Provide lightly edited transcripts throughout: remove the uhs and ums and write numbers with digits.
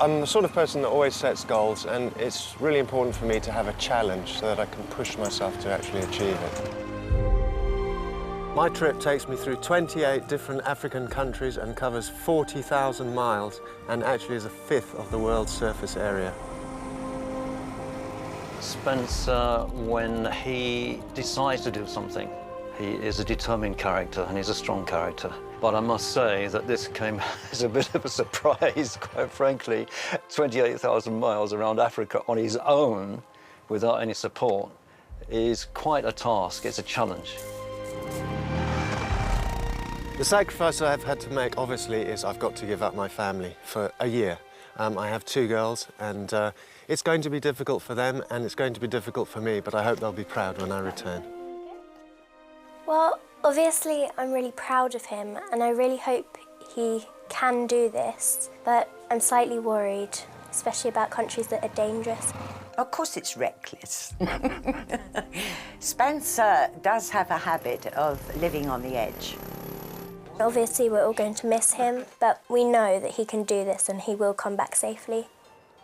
I'm the sort of person that always sets goals, and it's really important for me to have a challenge so that I can push myself to actually achieve it. My trip takes me through 28 different African countries and covers 40,000 miles, and actually is a fifth of the world's surface area. Spencer, when he decides to do something, he is a determined character and he's a strong character. But I must say that this came as a bit of a surprise, quite frankly. 28,000 miles around Africa on his own, without any support, is quite a task. It's a challenge. The sacrifice I've had to make, obviously, is I've got to give up my family for a year. I have 2 girls, and it's going to be difficult for them, and it's going to be difficult for me, but I hope they'll be proud when I return. Well, obviously, I'm really proud of him, and I really hope he can do this, but I'm slightly worried, especially about countries that are dangerous. Of course it's reckless. Spencer does have a habit of living on the edge. Obviously, we're all going to miss him, but we know that he can do this and he will come back safely.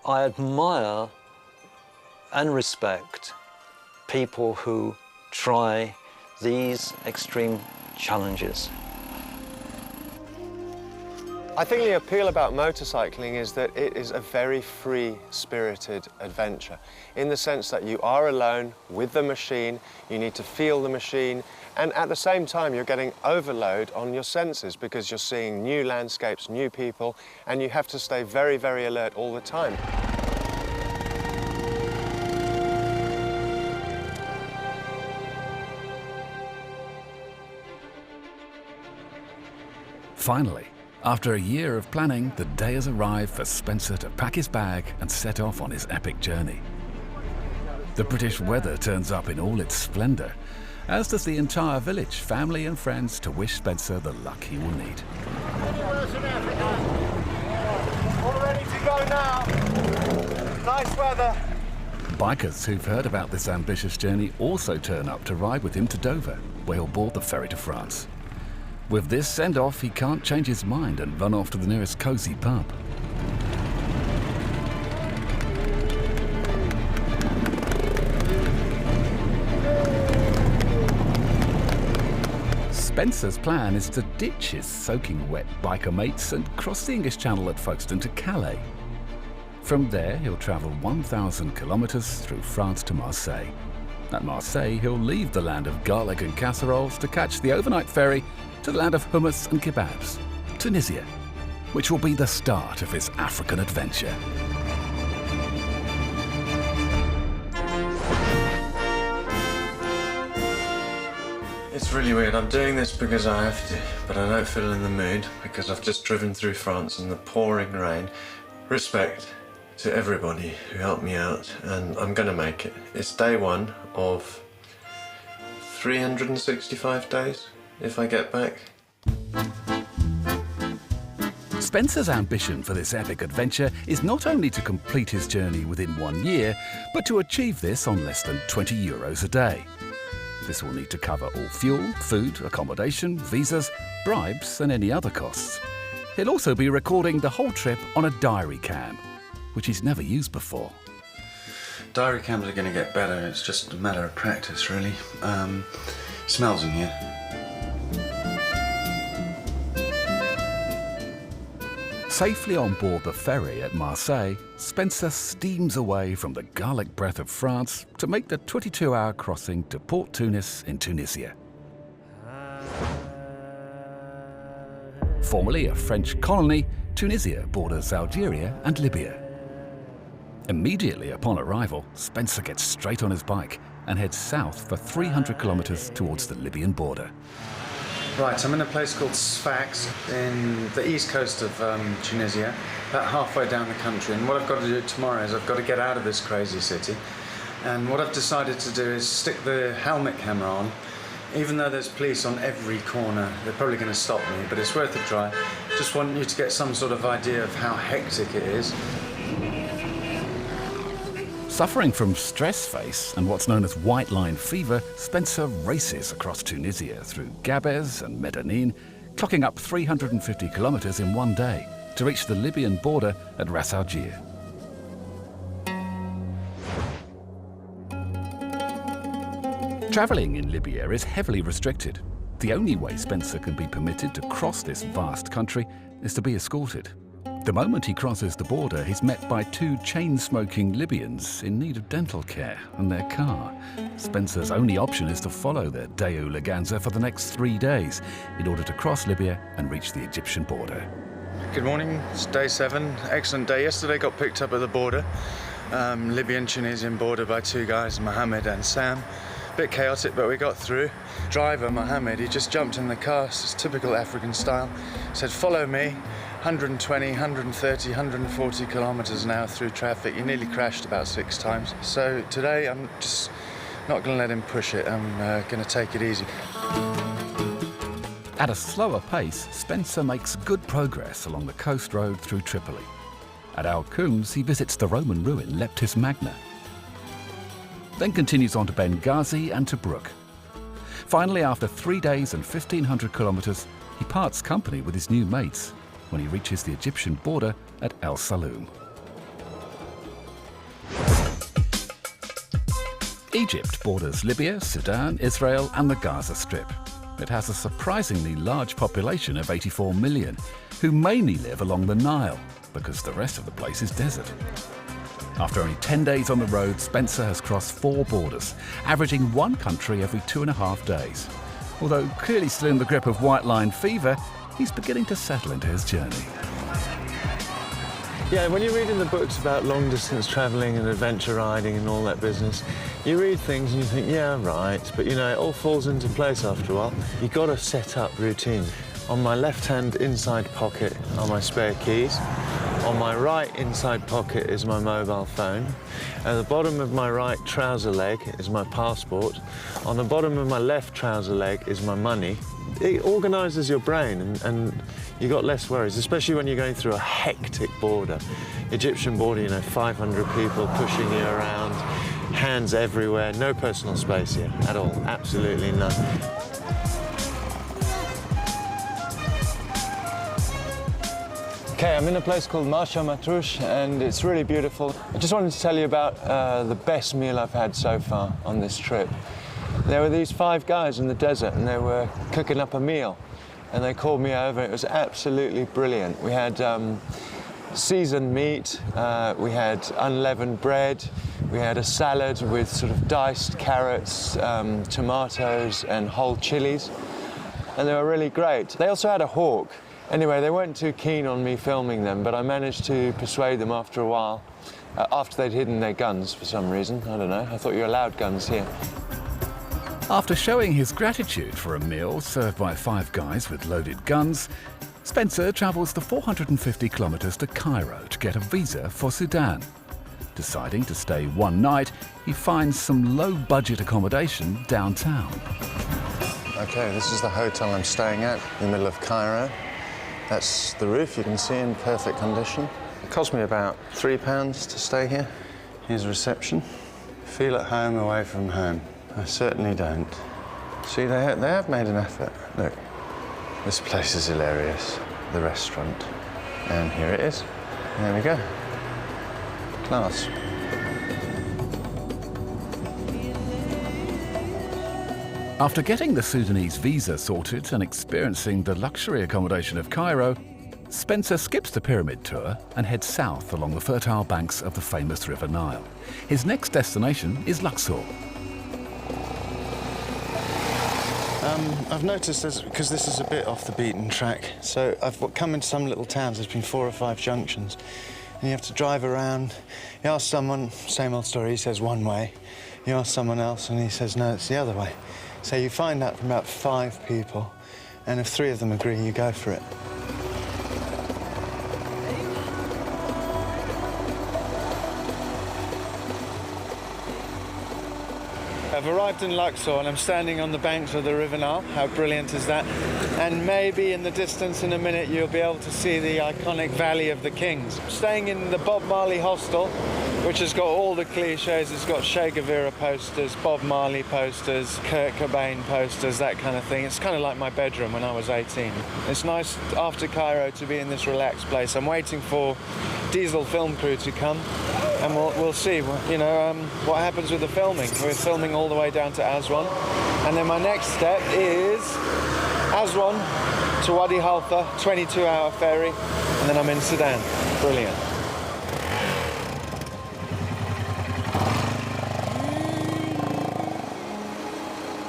I admire and respect people who try these extreme challenges. I think the appeal about motorcycling is that it is a very free-spirited adventure, in the sense that you are alone with the machine, you need to feel the machine, and at the same time you're getting overload on your senses because you're seeing new landscapes, new people, and you have to stay very, very alert all the time. Finally, after a year of planning, the day has arrived for Spencer to pack his bag and set off on his epic journey. The British weather turns up in all its splendour, as does the entire village, family and friends, to wish Spencer the luck he will need. All ready to go now. Nice weather. Bikers who've heard about this ambitious journey also turn up to ride with him to Dover, where he'll board the ferry to France. With this send-off, he can't change his mind and run off to the nearest cosy pub. Spencer's plan is to ditch his soaking wet biker mates and cross the English Channel at Folkestone to Calais. From there, he'll travel 1,000 kilometres through France to Marseille. At Marseille, he'll leave the land of garlic and casseroles to catch the overnight ferry to the land of hummus and kebabs, Tunisia, which will be the start of his African adventure. It's really weird. I'm doing this because I have to, but I don't feel in the mood because I've just driven through France in the pouring rain. Respect to everybody who helped me out, and I'm gonna make it. It's day 1 of 365 days. If I get back. Spencer's ambition for this epic adventure is not only to complete his journey within 1 year, but to achieve this on less than €20 a day. This will need to cover all fuel, food, accommodation, visas, bribes and any other costs. He'll also be recording the whole trip on a diary cam, which he's never used before. Diary cams are going to get better, it's just a matter of practice really. Smells in here. Safely on board the ferry at Marseille, Spencer steams away from the garlic breath of France to make the 22-hour crossing to Port Tunis in Tunisia. Formerly a French colony, Tunisia borders Algeria and Libya. Immediately upon arrival, Spencer gets straight on his bike and heads south for 300 kilometres towards the Libyan border. Right, I'm in a place called Sfax in the east coast of Tunisia, about halfway down the country, and what I've got to do tomorrow is I've got to get out of this crazy city, and what I've decided to do is stick the helmet camera on. Even though there's police on every corner, they're probably going to stop me, but it's worth a try. Just want you to get some sort of idea of how hectic it is. Suffering from stress face and what's known as white line fever, Spencer races across Tunisia through Gabes and Medellin, clocking up 350 kilometres in 1 day, to reach the Libyan border at Ras Al-Jir. Travelling in Libya is heavily restricted. The only way Spencer can be permitted to cross this vast country is to be escorted. The moment he crosses the border, he's met by two chain-smoking Libyans in need of dental care and their car. Spencer's only option is to follow their Deu Leganza for the next 3 days in order to cross Libya and reach the Egyptian border. Good morning, it's day 7. Excellent day. Yesterday got picked up at the border, Libyan-Tunisian border, by two guys, Mohammed and Sam. Bit chaotic, but we got through. Driver, Mohammed, he just jumped in the car, it's typical African style, said, follow me, 120, 130, 140 kilometers an hour through traffic. He nearly crashed about 6 times. So today I'm just not going to let him push it, I'm going to take it easy. At a slower pace, Spencer makes good progress along the coast road through Tripoli. At Al-Khums, he visits the Roman ruin Leptis Magna, then continues on to Benghazi and Tobruk. Finally, after 3 days and 1,500 kilometers, he parts company with his new mates when he reaches the Egyptian border at El Saloum. Egypt borders Libya, Sudan, Israel and the Gaza Strip. It has a surprisingly large population of 84 million, who mainly live along the Nile, because the rest of the place is desert. After only 10 days on the road, Spencer has crossed 4 borders, averaging 1 country every 2.5 days. Although clearly still in the grip of white line fever, he's beginning to settle into his journey. Yeah, when you read in the books about long-distance travelling and adventure riding and all that business, you read things and you think, yeah, right, but you know, it all falls into place after a while. You've got to set up routines. On my left-hand inside pocket are my spare keys. On my right inside pocket is my mobile phone. At the bottom of my right trouser leg is my passport. On the bottom of my left trouser leg is my money. It organises your brain and you got less worries, especially when you're going through a hectic border. Egyptian border, you know, 500 people pushing you around, hands everywhere, no personal space here at all, absolutely none. Okay, I'm in a place called Marsha Matrush and it's really beautiful. I just wanted to tell you about the best meal I've had so far on this trip. There were these 5 guys in the desert and they were cooking up a meal and they called me over. It was absolutely brilliant. We had seasoned meat, we had unleavened bread, we had a salad with sort of diced carrots, tomatoes and whole chilies, and they were really great. They also had a hawk. Anyway, they weren't too keen on me filming them, but I managed to persuade them after a while, after they'd hidden their guns for some reason. I don't know, I thought you're allowed guns here. After showing his gratitude for a meal served by 5 guys with loaded guns, Spencer travels the 450 kilometers to Cairo to get a visa for Sudan. Deciding to stay 1 night, he finds some low-budget accommodation downtown. Okay, this is the hotel I'm staying at, in the middle of Cairo. That's the roof, you can see, in perfect condition. It cost me about £3 to stay here. Here's reception. Feel at home away from home. I certainly don't. See, they have made an effort. Look, this place is hilarious. The restaurant. And here it is. There we go. Class. After getting the Sudanese visa sorted and experiencing the luxury accommodation of Cairo, Spencer skips the pyramid tour and heads south along the fertile banks of the famous River Nile. His next destination is Luxor. I've noticed this, because this is a bit off the beaten track, so I've come into some little towns, there's been 4 or 5 junctions, and you have to drive around. You ask someone, same old story, he says one way. You ask someone else and he says, no, it's the other way. So you find out from about 5 people, and if 3 of them agree, you go for it. I've arrived in Luxor and I'm standing on the banks of the River Nile. How brilliant is that? And maybe in the distance in a minute you'll be able to see the iconic Valley of the Kings. I'm staying in the Bob Marley hostel. which has got all the cliches. It's got Che Guevara posters, Bob Marley posters, Kurt Cobain posters, that kind of thing. It's kind of like my bedroom when I was 18. It's nice after Cairo to be in this relaxed place. I'm waiting for Diesel film crew to come, and we'll see, you know, what happens with the filming. We're filming all the way down to Aswan, and then my next step is Aswan to Wadi Halfa, 22-hour ferry, and then I'm in Sudan. Brilliant.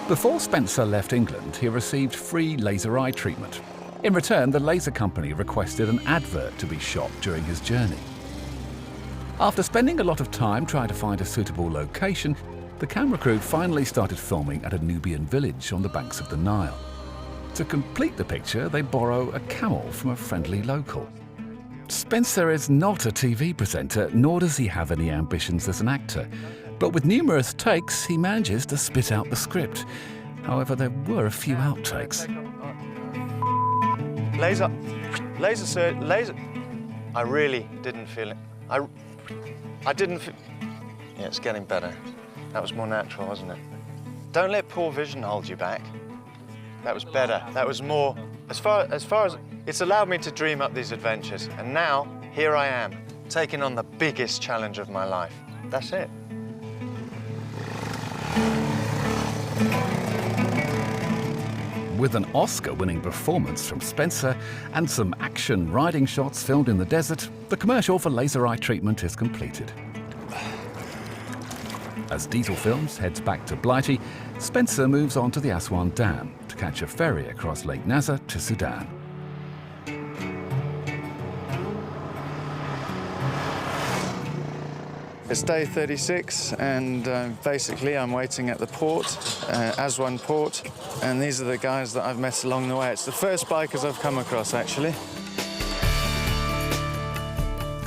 Before Spencer left England, he received free laser eye treatment. In return, the laser company requested an advert to be shot during his journey. After spending a lot of time trying to find a suitable location, the camera crew finally started filming at a Nubian village on the banks of the Nile. To complete the picture, they borrow a camel from a friendly local. Spencer is not a TV presenter, nor does he have any ambitions as an actor. But with numerous takes, he manages to spit out the script. However, there were a few outtakes. Laser. I really didn't feel it. I didn't feel... Yeah, it's getting better. That was more natural, wasn't it? Don't let poor vision hold you back. That was better. That was more... As far as... It's allowed me to dream up these adventures. And now, here I am, taking on the biggest challenge of my life. That's it. With an Oscar-winning performance from Spencer and some action riding shots filmed in the desert, the commercial for laser eye treatment is completed. As Diesel Films heads back to Blighty, Spencer moves on to the Aswan Dam to catch a ferry across Lake Nasser to Sudan. It's day 36, and basically I'm waiting at the port, Aswan port, and these are the guys that I've met along the way. It's the first bikers I've come across, actually.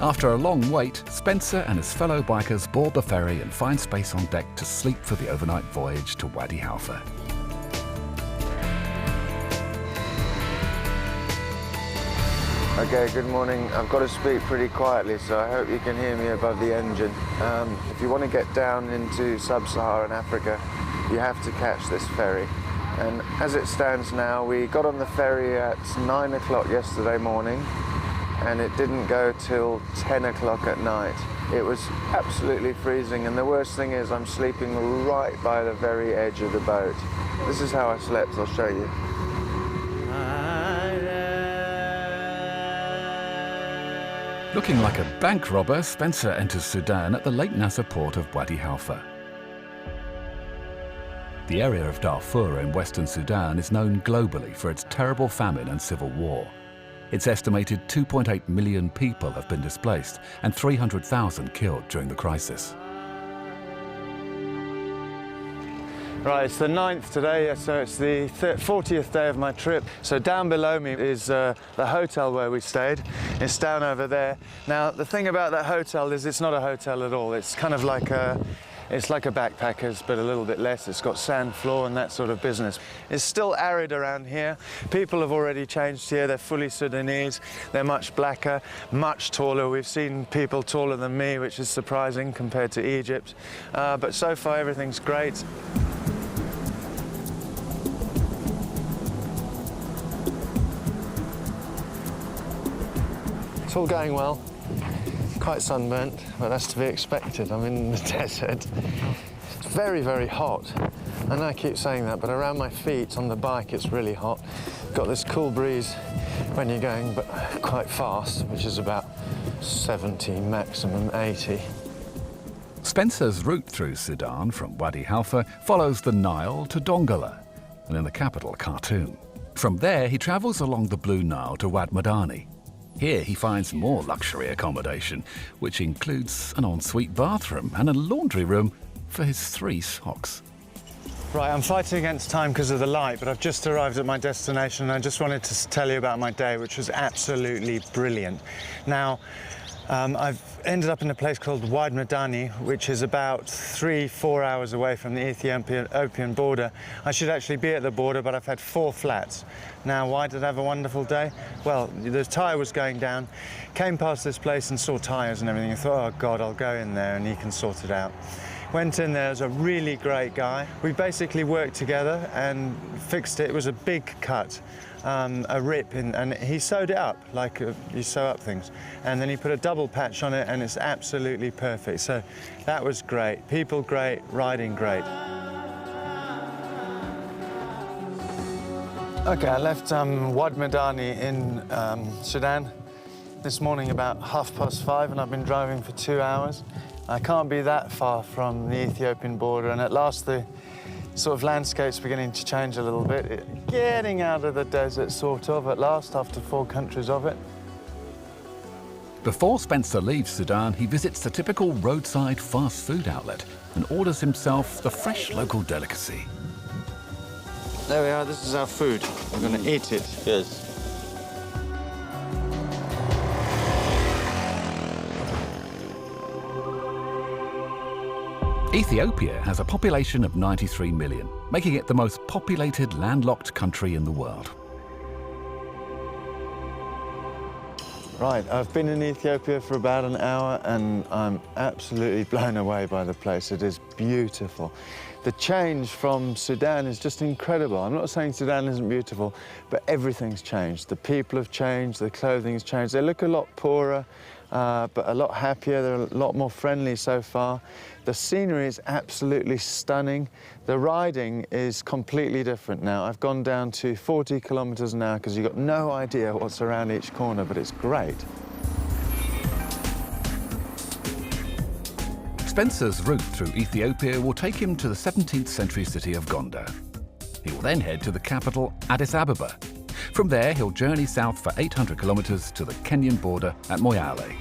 After a long wait, Spencer and his fellow bikers board the ferry and find space on deck to sleep for the overnight voyage to Wadi Halfa. Okay, good morning. I've got to speak pretty quietly, so I hope you can hear me above the engine. If you want to get down into sub-Saharan Africa, you have to catch this ferry. And as it stands now, we got on the ferry at 9 o'clock yesterday morning, and it didn't go till 10 o'clock at night. It was absolutely freezing, and the worst thing is I'm sleeping right by the very edge of the boat. This is how I slept, I'll show you. Looking like a bank robber, Spencer enters Sudan at the Lake Nasser port of Wadi Halfa. The area of Darfur in western Sudan is known globally for its terrible famine and civil war. It's estimated 2.8 million people have been displaced and 300,000 killed during the crisis. Right, it's the 9th today, so it's the 40th day of my trip. So down below me is the hotel where we stayed. It's down over there. Now, the thing about that hotel is it's not a hotel at all. It's kind of like it's like a backpacker's, but a little bit less. It's got sand floor and that sort of business. It's still arid around here. People have already changed here. They're fully Sudanese. They're much blacker, much taller. We've seen people taller than me, which is surprising compared to Egypt. But so far, everything's great. It's all going well. Quite sunburnt, but that's to be expected. I'm in the desert. It's very, very hot. And I keep saying that, but around my feet on the bike, it's really hot. Got this cool breeze when you're going but quite fast, which is about 70, maximum 80. Spencer's route through Sudan from Wadi Halfa follows the Nile to Dongola, and in the capital, Khartoum. From there, he travels along the Blue Nile to Wad Madani. Here he finds more luxury accommodation, which includes an ensuite bathroom and a laundry room for his 3 socks. Right, I'm fighting against time because of the light, but I've just arrived at my destination and I just wanted to tell you about my day, which was absolutely brilliant. Now, I've ended up in a place called Wad Madani, which is about 3-4 hours away from the Ethiopian border. I should actually be at the border, but I've had 4 flats. Now, why did I have a wonderful day? Well, the tyre was going down, came past this place and saw tyres and everything. I thought, oh God, I'll go in there and he can sort it out. Went in there, there's a really great guy. We basically worked together and fixed it. It was a big cut. A rip in, and he sewed it up like you sew up things, and then he put a double patch on it and it's absolutely perfect. So that was great. People great, riding great. Okay, I left Wad Madani in Sudan this morning about 5:30, and I've been driving for 2 hours. I can't be that far from the Ethiopian border, and at last the sort of landscape's beginning to change a little bit. Getting out of the desert, sort of, at last, after 4 countries of it. Before Spencer leaves Sudan, he visits the typical roadside fast food outlet and orders himself the fresh local delicacy. There we are, this is our food. We're going to eat it. Yes. Ethiopia has a population of 93 million, making it the most populated landlocked country in the world. Right, I've been in Ethiopia for about an hour and I'm absolutely blown away by the place. It is beautiful. The change from Sudan is just incredible. I'm not saying Sudan isn't beautiful, but everything's changed. The people have changed, the clothing's changed. They look a lot poorer, but a lot happier. They're a lot more friendly so far. The scenery is absolutely stunning. The riding is completely different now. I've gone down to 40 kilometers an hour because you've got no idea what's around each corner, but it's great. Spencer's route through Ethiopia will take him to the 17th century city of Gondar. He will then head to the capital, Addis Ababa. From there, he'll journey south for 800 kilometers to the Kenyan border at Moyale.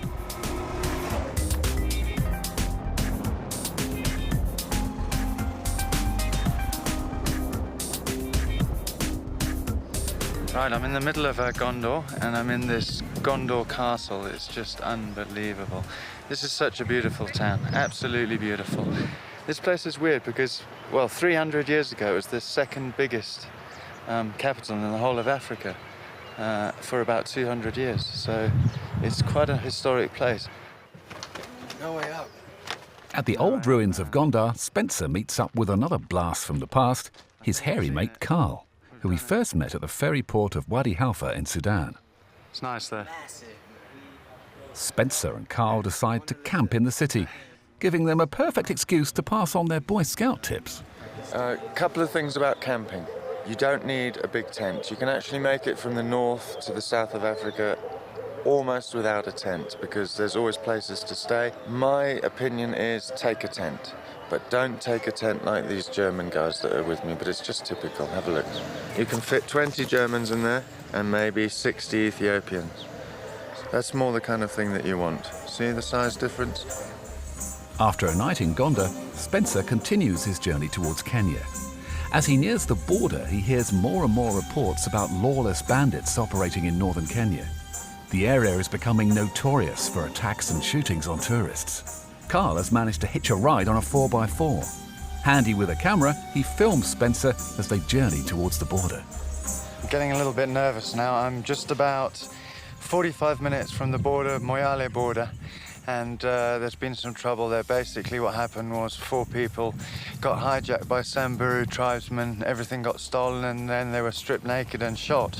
Right, I'm in the middle of Gondar, and I'm in this Gondar castle. It's just unbelievable. This is such a beautiful town, absolutely beautiful. This place is weird because, well, 300 years ago it was the second biggest capital in the whole of Africa for about 200 years. So it's quite a historic place. No way up. At the old ruins of Gondar, Spencer meets up with another blast from the past, his hairy mate Carl, who he first met at the ferry port of Wadi Halfa in Sudan. It's nice there. Spencer and Carl decide to camp in the city, giving them a perfect excuse to pass on their Boy Scout tips. A couple of things about camping. You don't need a big tent. You can actually make it from the north to the south of Africa almost without a tent because there's always places to stay. My opinion is take a tent, but don't take a tent like these German guys that are with me, but it's just typical. Have a look. You can fit 20 Germans in there and maybe 60 Ethiopians. That's more the kind of thing that you want. See the size difference? After a night in Gondar, Spencer continues his journey towards Kenya. As he nears the border, he hears more and more reports about lawless bandits operating in northern Kenya. The area is becoming notorious for attacks and shootings on tourists. Carl has managed to hitch a ride on a 4x4. Handy with a camera, he films Spencer as they journey towards the border. I'm getting a little bit nervous now. I'm just about 45 minutes from the border, Moyale border, and there's been some trouble there. Basically what happened was 4 people got hijacked by Samburu tribesmen, everything got stolen, and then they were stripped naked and shot.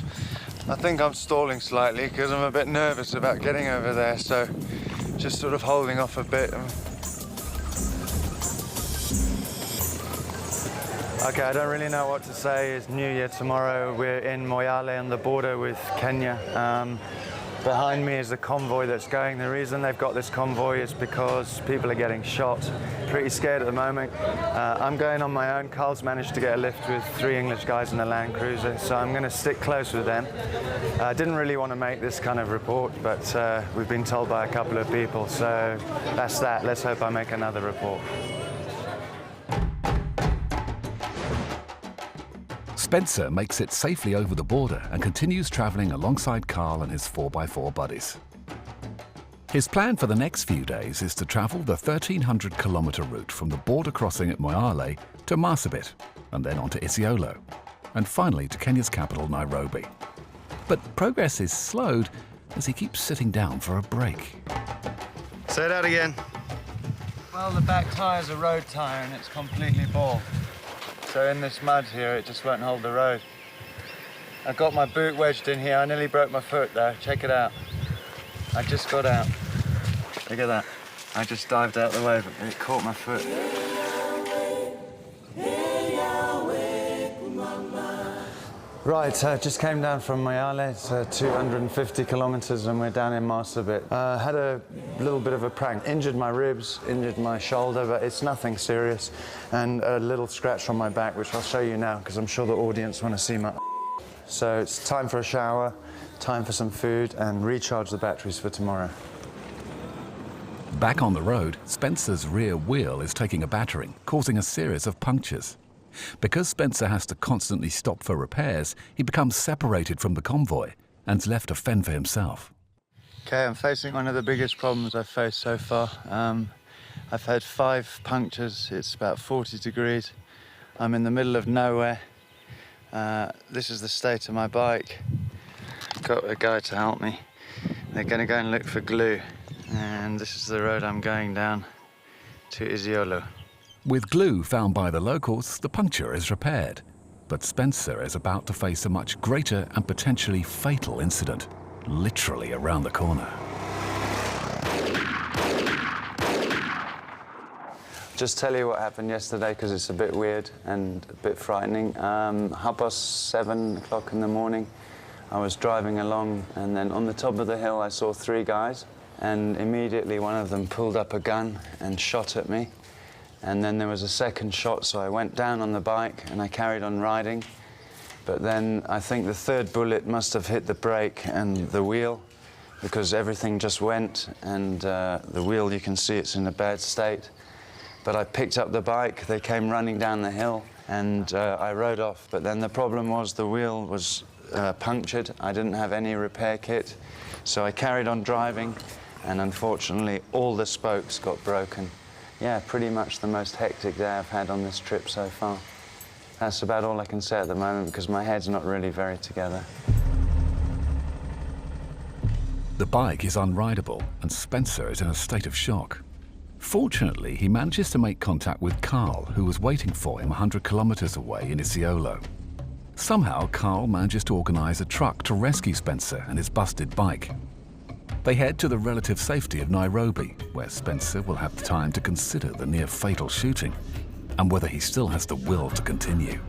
I think I'm stalling slightly because I'm a bit nervous about getting over there, so just sort of holding off a bit. Okay, I don't really know what to say. It's New Year tomorrow. We're in Moyale on the border with Kenya. Behind me is the convoy that's going. The reason they've got this convoy is because people are getting shot. Pretty scared at the moment. I'm going on my own. Carl's managed to get a lift with 3 English guys in a Land Cruiser, so I'm going to stick close with them. I didn't really want to make this kind of report, but we've been told by a couple of people, so that's that. Let's hope I make another report. Spencer makes it safely over the border and continues travelling alongside Carl and his 4x4 buddies. His plan for the next few days is to travel the 1,300-kilometre route from the border crossing at Moyale to Marsabit, and then on to Isiolo, and finally to Kenya's capital, Nairobi. But progress is slowed as he keeps sitting down for a break. Say that again. Well, the back tyre's a road tyre and it's completely bald. So in this mud here, it just won't hold the road. I got my boot wedged in here. I nearly broke my foot though. Check it out. I just got out. Look at that. I just dived out the way, but it caught my foot. Right, just came down from Moyale. It's 250 kilometers and we're down in Marsabit. Had a little bit of a prank. Injured my ribs, injured my shoulder, but it's nothing serious. And a little scratch on my back, which I'll show you now, because I'm sure the audience want to see my... So it's time for a shower, time for some food, and recharge the batteries for tomorrow. Back on the road, Spencer's rear wheel is taking a battering, causing a series of punctures. Because Spencer has to constantly stop for repairs, he becomes separated from the convoy and's left to fend for himself. Okay, I'm facing one of the biggest problems I've faced so far. I've had 5 punctures. It's about 40 degrees. I'm in the middle of nowhere. This is the state of my bike. Got a guy to help me. They're going to go and look for glue. And this is the road I'm going down to Isiolo. With glue found by the locals, the puncture is repaired. But Spencer is about to face a much greater and potentially fatal incident, literally around the corner. Just tell you what happened yesterday, because it's a bit weird and a bit frightening. 7:30 o'clock in the morning, I was driving along, and then on the top of the hill I saw 3 guys, and immediately one of them pulled up a gun and shot at me. And then there was a second shot, so I went down on the bike and I carried on riding. But then I think the third bullet must have hit the brake and the wheel, because everything just went, and the wheel, you can see it's in a bad state. But I picked up the bike, they came running down the hill, and I rode off. But then the problem was the wheel was punctured. I didn't have any repair kit, so I carried on driving, and unfortunately all the spokes got broken. Yeah, pretty much the most hectic day I've had on this trip so far. That's about all I can say at the moment, because my head's not really very together. The bike is unrideable, and Spencer is in a state of shock. Fortunately, he manages to make contact with Carl, who was waiting for him 100 kilometers away in Isiolo. Somehow, Carl manages to organize a truck to rescue Spencer and his busted bike. They head to the relative safety of Nairobi, where Spencer will have time to consider the near-fatal shooting and whether he still has the will to continue.